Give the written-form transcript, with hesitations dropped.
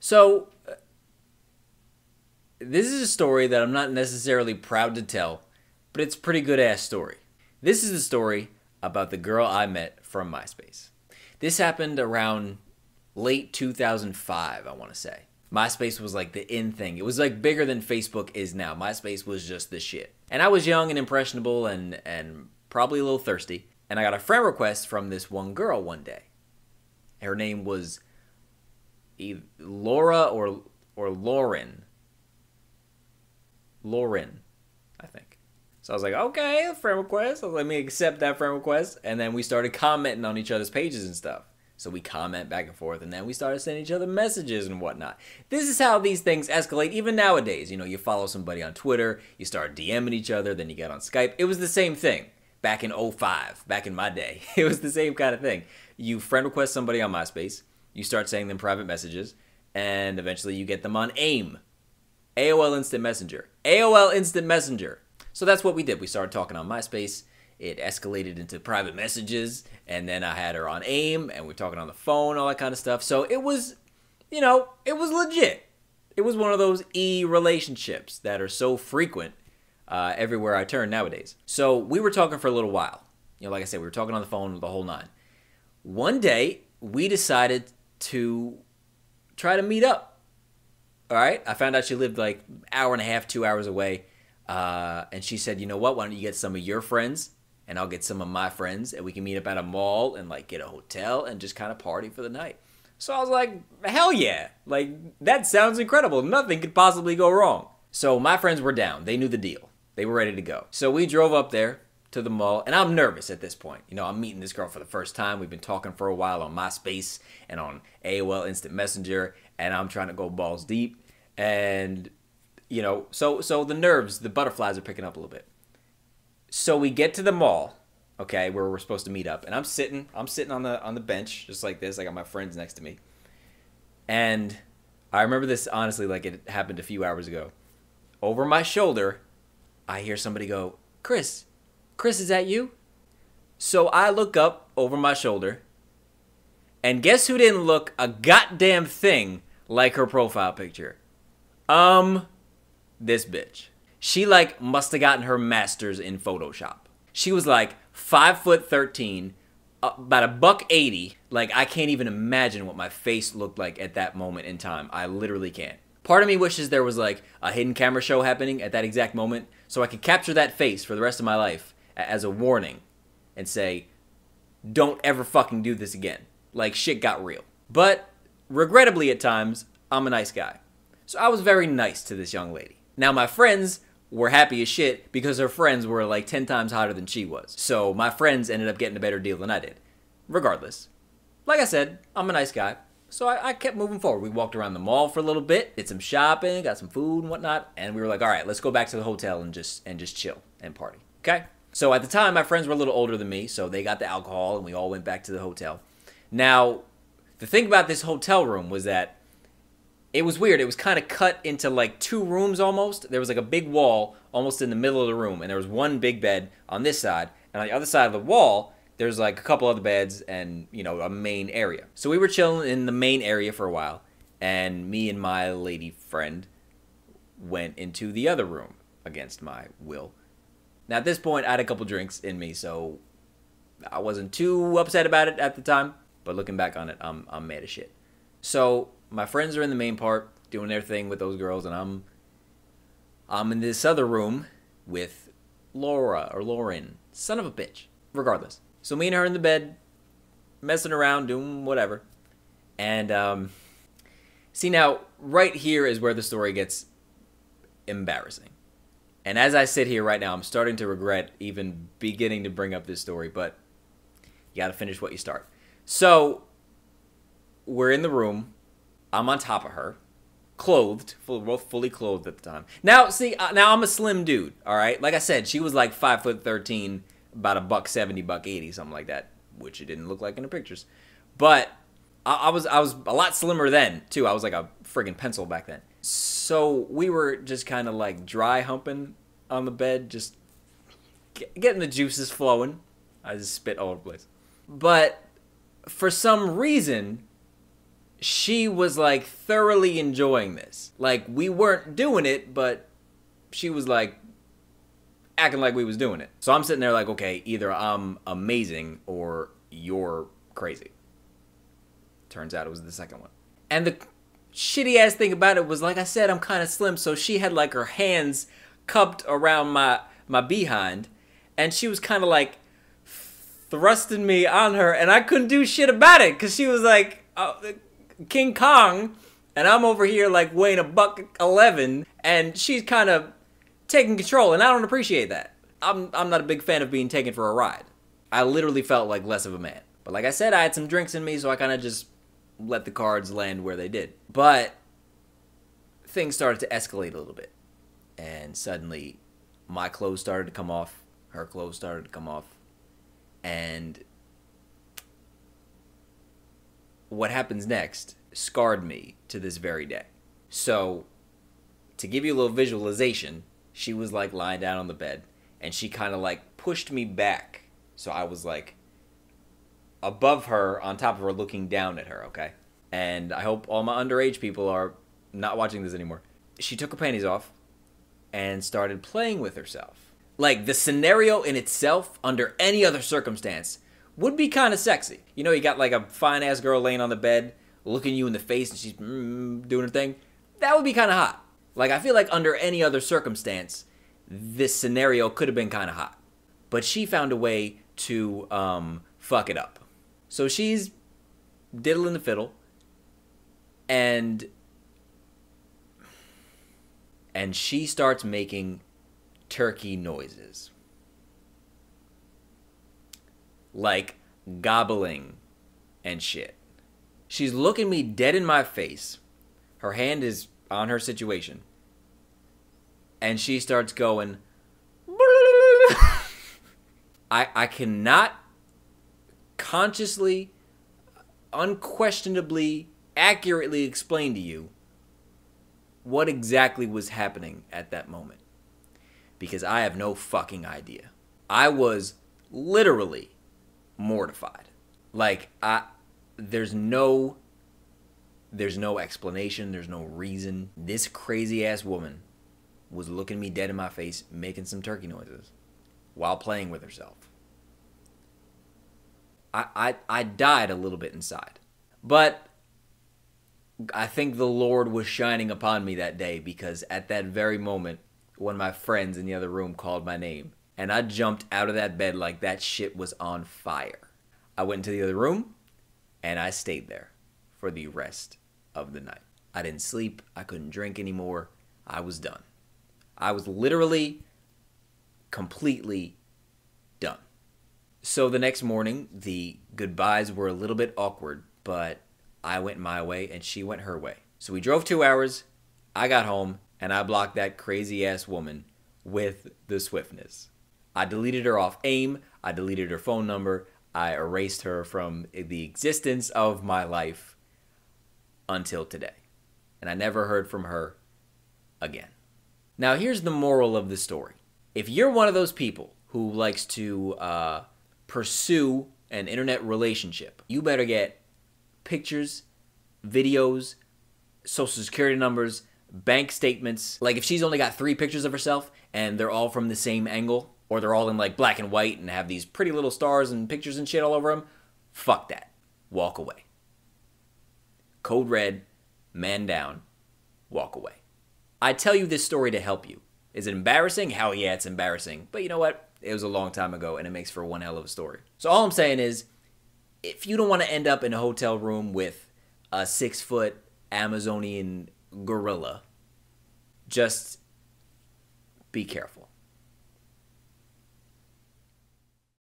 So, this is a story that I'm not necessarily proud to tell, but it's a pretty good ass story. This is the story about the girl I met from MySpace. This happened around late 2005, I want to say. MySpace was like the in thing. It was like bigger than Facebook is now. MySpace was just the shit. And I was young and impressionable and probably a little thirsty. And I got a friend request from this one girl one day. Her name was Laura or Lauren. Lauren, I think. So I was like, okay, a friend request. So let me accept that friend request. And then we started commenting on each other's pages and stuff. So we comment back and forth, and then we started sending each other messages and whatnot. This is how these things escalate even nowadays. You know, you follow somebody on Twitter, you start DMing each other, then you get on Skype. It was the same thing back in 2005, back in my day. It was the same kind of thing. You friend request somebody on MySpace, you start sending them private messages, and eventually you get them on AIM. AOL Instant Messenger. AOL Instant Messenger. So that's what we did. We started talking on MySpace. It escalated into private messages, and then I had her on AIM, and we were talking on the phone, all that kind of stuff. So it was, you know, it was legit. It was one of those relationships that are so frequent everywhere I turn nowadays. So we were talking for a little while. You know, like I said, we were talking on the phone the whole nine. One day, we decided to try to meet up. All right, I found out she lived like an hour and a half, 2 hours away. And she said, you know what, why don't you get some of your friends and I'll get some of my friends and we can meet up at a mall and like get a hotel and just kind of party for the night. So I was like, hell yeah, like that sounds incredible. Nothing could possibly go wrong. So my friends were down. They knew the deal. They were ready to go. So we drove up there to the mall, and I'm nervous at this point. You know, I'm meeting this girl for the first time. We've been talking for a while on MySpace and on AOL Instant Messenger, and I'm trying to go balls deep. And, you know, so the nerves, the butterflies are picking up a little bit. So we get to the mall, okay, where we're supposed to meet up, and I'm sitting on the bench just like this. I got my friends next to me, and I remember this honestly like it happened a few hours ago. Over my shoulder, I hear somebody go, Chris, is that you? So I look up over my shoulder, and guess who didn't look a goddamn thing like her profile picture? This bitch. She like must have gotten her master's in Photoshop. She was like 5'13", about $180. Like I can't even imagine what my face looked like at that moment in time. I literally can't. Part of me wishes there was like a hidden camera show happening at that exact moment so I could capture that face for the rest of my life as a warning and say, don't ever fucking do this again. Like shit got real. But regrettably at times, I'm a nice guy. So I was very nice to this young lady. Now my friends were happy as shit because her friends were like 10 times hotter than she was. So my friends ended up getting a better deal than I did. Regardless. Like I said, I'm a nice guy. So I kept moving forward. We walked around the mall for a little bit, did some shopping, got some food and whatnot, and we were like, all right, let's go back to the hotel and just chill and party. Okay? So at the time, my friends were a little older than me, so they got the alcohol and we all went back to the hotel. Now, the thing about this hotel room was that it was weird. It was kind of cut into like two rooms almost. There was like a big wall almost in the middle of the room, and there was one big bed on this side, and on the other side of the wall, there's like a couple other beds and, you know, a main area. So we were chilling in the main area for a while, and me and my lady friend went into the other room against my will. Now at this point, I had a couple drinks in me, so I wasn't too upset about it at the time, but looking back on it, I'm mad as shit. So my friends are in the main part doing their thing with those girls, and I'm in this other room with Laura or Lauren, son of a bitch. Regardless. So me and her in the bed, messing around, doing whatever. And see now, right here is where the story gets embarrassing. And as I sit here right now, I'm starting to regret even beginning to bring up this story, but you gotta finish what you start. So we're in the room. I'm on top of her, clothed, fully clothed at the time. Now, see, now I'm a slim dude, all right? Like I said, she was like 5'13", about $170, $180, something like that, which it didn't look like in the pictures. But I was a lot slimmer then, too. I was like a friggin' pencil back then. So we were just kind of like dry humping on the bed, just getting the juices flowing. I just spit all over the place. But for some reason, she was like thoroughly enjoying this. Like, we weren't doing it, but she was like acting like we was doing it. So I'm sitting there like, okay, either I'm amazing or you're crazy. Turns out it was the second one. And the shitty ass thing about it was, like I said, I'm kind of slim, so she had like her hands cupped around my behind, and she was kind of like thrusting me on her, and I couldn't do shit about it because she was like King Kong, and I'm over here like weighing $111, and she's kind of taking control, and I don't appreciate that. I'm not a big fan of being taken for a ride. I literally felt like less of a man. But like I said, I had some drinks in me, so I kind of just let the cards land where they did. But things started to escalate a little bit. And suddenly, my clothes started to come off. Her clothes started to come off. And what happens next scarred me to this very day. So, to give you a little visualization, she was like lying down on the bed. And she kind of like pushed me back. So I was like above her, on top of her, looking down at her, okay? And I hope all my underage people are not watching this anymore. She took her panties off and started playing with herself. Like, the scenario in itself, under any other circumstance, would be kind of sexy. You know, you got like a fine-ass girl laying on the bed, looking you in the face, and she's doing her thing. That would be kind of hot. Like, I feel like under any other circumstance, this scenario could have been kind of hot. But she found a way to fuck it up. So she's diddling the fiddle, and she starts making turkey noises. Like gobbling and shit. She's looking me dead in my face. Her hand is on her situation. And she starts going, I cannot consciously, unquestionably, accurately explain to you what exactly was happening at that moment. Because I have no fucking idea. I was literally mortified. Like, there's no explanation, there's no reason. This crazy ass woman was looking me dead in my face, making some turkey noises while playing with herself. I died a little bit inside. But I think the Lord was shining upon me that day, because at that very moment, one of my friends in the other room called my name, and I jumped out of that bed like that shit was on fire. I went into the other room, and I stayed there for the rest of the night. I didn't sleep. I couldn't drink anymore. I was done. I was literally completely done. So the next morning, the goodbyes were a little bit awkward, but I went my way and she went her way. So we drove 2 hours, I got home, and I blocked that crazy-ass woman with the swiftness. I deleted her off AIM, I deleted her phone number, I erased her from the existence of my life until today. And I never heard from her again. Now here's the moral of the story. If you're one of those people who likes to pursue an internet relationship, you better get pictures, videos, social security numbers, bank statements. Like, if she's only got 3 pictures of herself and they're all from the same angle, or they're all in like black and white and have these pretty little stars and pictures and shit all over them, fuck that. Walk away. Code red, man down, walk away. I tell you this story to help you. Is it embarrassing? Hell yeah, it's embarrassing. But you know what? It was a long time ago, and it makes for one hell of a story. So all I'm saying is, if you don't want to end up in a hotel room with a 6-foot Amazonian gorilla, just be careful.